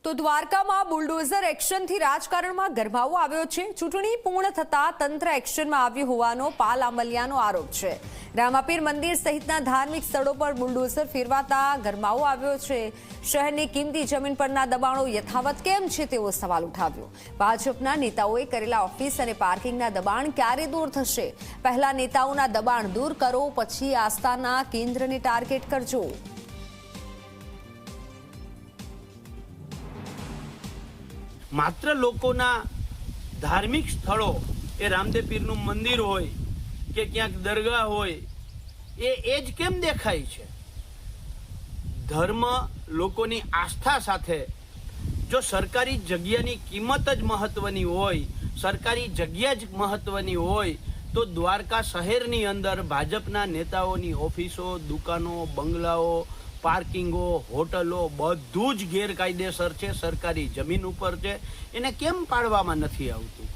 તો દ્વારકામાં બુલડોઝર એક્શનથી રાજકારણમાં ગરમાવો આવ્યો છે। ચૂંટણી પૂર્ણ થતા તંત્ર એક્શનમાં આવ્યું હોવાનો પાલ આંબલિયાનો આરોપ છે। રામાપીર મંદિર સહિતના ધાર્મિક સ્થળો પર બુલડોઝર ફેરવાતા ગરમાવો આવ્યો છે। શહેરની કિંમતી જમીન પરના દબાણો યથાવત કેમ છે તેવો સવાલ ઉઠાવ્યો। ભાજપના નેતાઓએ કરેલા ઓફિસ અને પાર્કિંગના દબાણ ક્યારે દૂર થશે? પહેલા નેતાઓના દબાણ દૂર કરો, પછી આસ્થાના કેન્દ્રને ટાર્ગેટ કરજો। માત્ર લોકોના ધાર્મિક સ્થળો એ રામદેવ પીરનું મંદિર હોય કે ક્યાંક દરગાહ હોય એ જ કેમ દેખાય છે? ધર્મ લોકોની આસ્થા સાથે જો સરકારી જગ્યાની કિંમત જ મહત્વની હોય, સરકારી જગ્યા જ મહત્વની હોય, તો દ્વારકા શહેરની અંદર ભાજપના નેતાઓની ઓફિસો, દુકાનો, બંગલાઓ, પાર્કિંગો, હોટલો બધું જ ગેરકાયદેસર છે, સરકારી જમીન ઉપર છે, એને કેમ પાડવામાં નથી આવતું?